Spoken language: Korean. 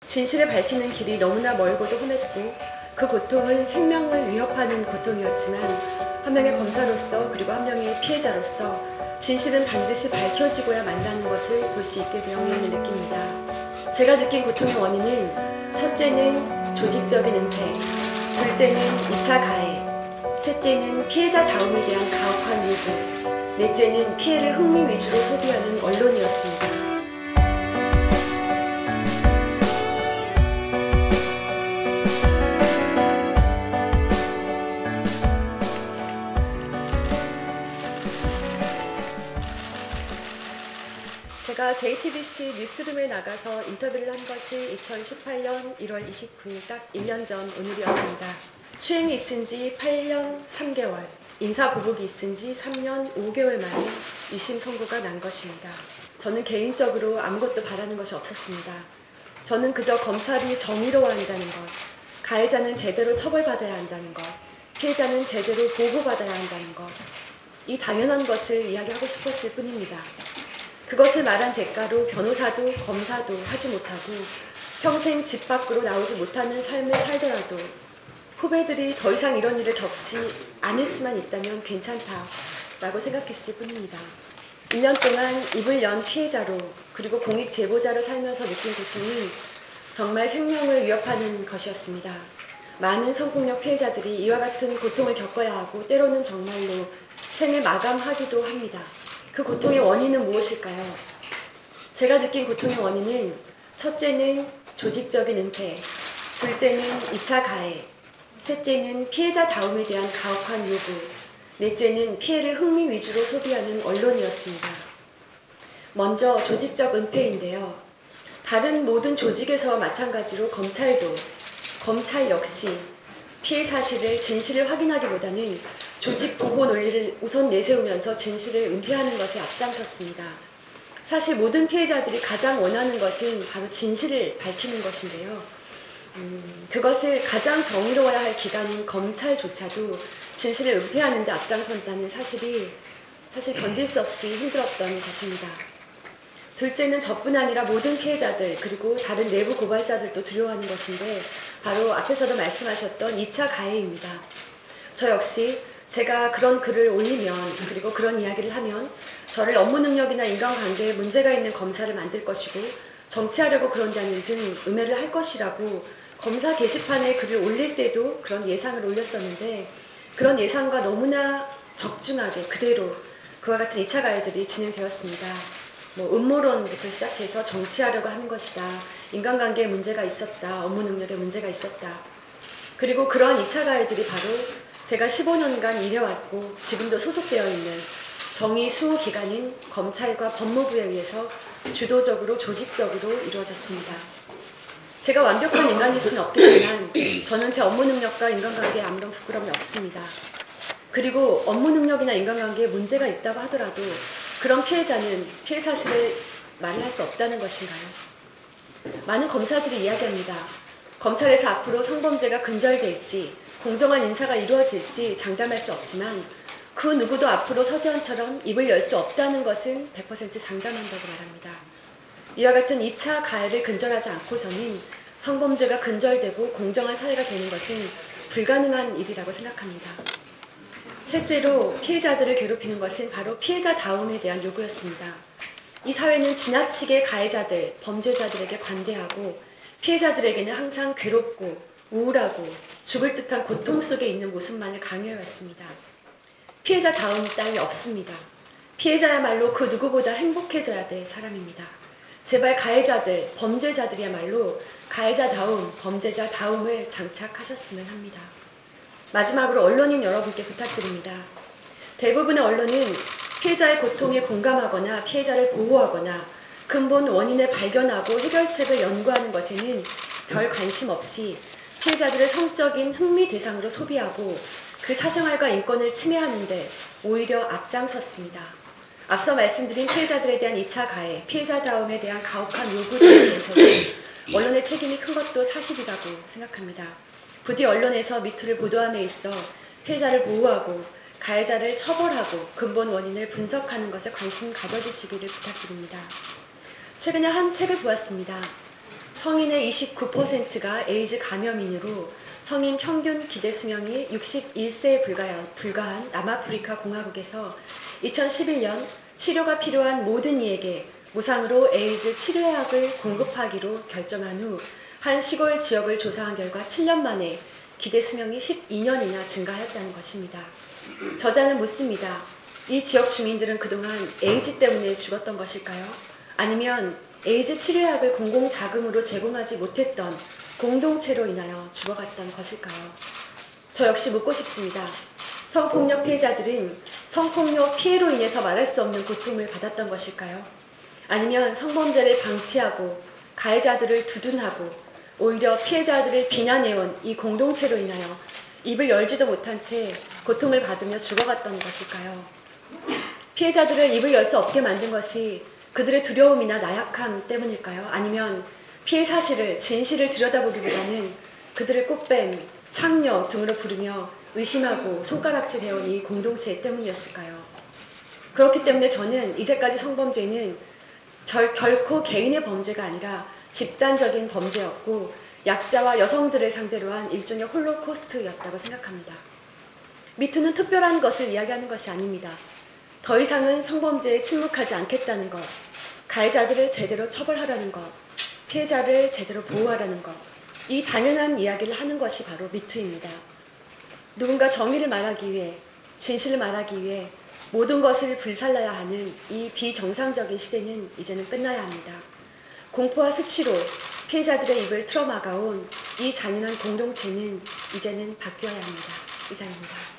진실을 밝히는 길이 너무나 멀고도 험했고 그 고통은 생명을 위협하는 고통이었지만 한 명의 검사로서 그리고 한 명의 피해자로서 진실은 반드시 밝혀지고야 만다는 것을 볼 수 있게 되어 위안을 느낍니다. 제가 느낀 고통의 원인은 첫째는 조직적인 은폐, 둘째는 2차 가해, 셋째는 피해자다움에 대한 가혹한 요구, 넷째는 피해를 흥미 위주로 소비하는 언론이었습니다. 제가 JTBC 뉴스룸에 나가서 인터뷰를 한 것이 2018년 1월 29일 딱 1년 전 오늘이었습니다. 추행이 있은 지 8년 3개월, 인사보복이 있은 지 3년 5개월 만에 2심 선고가 난 것입니다. 저는 개인적으로 아무것도 바라는 것이 없었습니다. 저는 그저 검찰이 정의로워한다는 것, 가해자는 제대로 처벌받아야 한다는 것, 피해자는 제대로 보호받아야 한다는 것, 이 당연한 것을 이야기하고 싶었을 뿐입니다. 그것을 말한 대가로 변호사도 검사도 하지 못하고 평생 집 밖으로 나오지 못하는 삶을 살더라도 후배들이 더 이상 이런 일을 겪지 않을 수만 있다면 괜찮다라고 생각했을 뿐입니다. 1년 동안 입을 연 피해자로 그리고 공익 제보자로 살면서 느낀 고통이 정말 생명을 위협하는 것이었습니다. 많은 성폭력 피해자들이 이와 같은 고통을 겪어야 하고 때로는 정말로 생을 마감하기도 합니다. 그 고통의 원인은 무엇일까요? 제가 느낀 고통의 원인은 첫째는 조직적인 은폐, 둘째는 2차 가해, 셋째는 피해자다움에 대한 가혹한 요구, 넷째는 피해를 흥미 위주로 소비하는 언론이었습니다. 먼저 조직적 은폐인데요. 다른 모든 조직에서와 마찬가지로 검찰 역시 피해 사실을 진실을 확인하기보다는 조직 보호 논리를 우선 내세우면서 진실을 은폐하는 것에 앞장섰습니다. 사실 모든 피해자들이 가장 원하는 것은 바로 진실을 밝히는 것인데요. 그것을 가장 정의로워야 할 기관인 검찰조차도 진실을 은폐하는 데 앞장선다는 사실이 사실 견딜 수 없이 힘들었던 것입니다. 둘째는 저뿐 아니라 모든 피해자들 그리고 다른 내부 고발자들도 두려워하는 것인데 바로 앞에서도 말씀하셨던 2차 가해입니다. 저 역시 제가 그런 글을 올리면 그리고 그런 이야기를 하면 저를 업무 능력이나 인간관계에 문제가 있는 검사를 만들 것이고 정치하려고 그런다는 등 음해를 할 것이라고 검사 게시판에 글을 올릴 때도 그런 예상을 올렸었는데 그런 예상과 너무나 적중하게 그대로 그와 같은 2차 가해들이 진행되었습니다. 음모론부터 시작해서 정치하려고 하는 것이다. 인간관계에 문제가 있었다. 업무 능력에 문제가 있었다. 그리고 그러한 2차 가해들이 바로 제가 15년간 일해왔고 지금도 소속되어 있는 정의 수호 기관인 검찰과 법무부에 의해서 주도적으로 조직적으로 이루어졌습니다. 제가 완벽한 인간일 수는 없겠지만 저는 제 업무 능력과 인간관계에 아무런 부끄러움이 없습니다. 그리고 업무 능력이나 인간관계에 문제가 있다고 하더라도 그런 피해자는 피해 사실을 말할 수 없다는 것인가요? 많은 검사들이 이야기합니다. 검찰에서 앞으로 성범죄가 근절될지 공정한 인사가 이루어질지 장담할 수 없지만 그 누구도 앞으로 서지현처럼 입을 열 수 없다는 것은 100% 장담한다고 말합니다. 이와 같은 2차 가해를 근절하지 않고서는 성범죄가 근절되고 공정한 사회가 되는 것은 불가능한 일이라고 생각합니다. 셋째로 피해자들을 괴롭히는 것은 바로 피해자다움에 대한 요구였습니다. 이 사회는 지나치게 가해자들, 범죄자들에게 관대하고 피해자들에게는 항상 괴롭고 우울하고 죽을 듯한 고통 속에 있는 모습만을 강요해왔습니다. 피해자다움 따위 없습니다. 피해자야말로 그 누구보다 행복해져야 될 사람입니다. 제발 가해자들, 범죄자들이야말로 가해자다움, 범죄자다움을 장착하셨으면 합니다. 마지막으로 언론인 여러분께 부탁드립니다. 대부분의 언론은 피해자의 고통에 공감하거나 피해자를 보호하거나 근본 원인을 발견하고 해결책을 연구하는 것에는 별 관심 없이 피해자들을 성적인 흥미 대상으로 소비하고 그 사생활과 인권을 침해하는데 오히려 앞장섰습니다. 앞서 말씀드린 피해자들에 대한 2차 가해, 피해자다움에 대한 가혹한 요구들에 대해서도 언론의 책임이 큰 것도 사실이라고 생각합니다. 부디 언론에서 미투를 보도함에 있어 피해자를 보호하고 가해자를 처벌하고 근본 원인을 분석하는 것에 관심 가져주시기를 부탁드립니다. 최근에 한 책을 보았습니다. 성인의 29%가 에이즈 감염인으로 성인 평균 기대 수명이 61세에 불과한 남아프리카 공화국에서 2011년 치료가 필요한 모든 이에게 무상으로 에이즈 치료약을 공급하기로 결정한 후 한 시골 지역을 조사한 결과 7년 만에 기대 수명이 12년이나 증가했다는 것입니다. 저자는 묻습니다. 이 지역 주민들은 그동안 에이즈 때문에 죽었던 것일까요? 아니면 에이즈 치료약을 공공자금으로 제공하지 못했던 공동체로 인하여 죽어갔던 것일까요? 저 역시 묻고 싶습니다. 성폭력 피해자들은 성폭력 피해로 인해서 말할 수 없는 고통을 받았던 것일까요? 아니면 성범죄를 방치하고 가해자들을 두둔하고 오히려 피해자들을 비난해온 이 공동체로 인하여 입을 열지도 못한 채 고통을 받으며 죽어갔던 것일까요? 피해자들을 입을 열 수 없게 만든 것이 그들의 두려움이나 나약함 때문일까요? 아니면 피해 사실을, 진실을 들여다보기보다는 그들을 꽃뱀, 창녀 등으로 부르며 의심하고 손가락질해온 이 공동체 때문이었을까요? 그렇기 때문에 저는 이제까지 성범죄는 결코 개인의 범죄가 아니라 집단적인 범죄였고 약자와 여성들을 상대로 한 일종의 홀로코스트였다고 생각합니다. 미투는 특별한 것을 이야기하는 것이 아닙니다. 더 이상은 성범죄에 침묵하지 않겠다는 것, 가해자들을 제대로 처벌하라는 것, 피해자를 제대로 보호하라는 것, 이 당연한 이야기를 하는 것이 바로 미투입니다. 누군가 정의를 말하기 위해, 진실을 말하기 위해 모든 것을 불살라야 하는 이 비정상적인 시대는 이제는 끝나야 합니다. 공포와 수치로 피해자들의 입을 틀어막아온 이 잔인한 공동체는 이제는 바뀌어야 합니다. 이상입니다.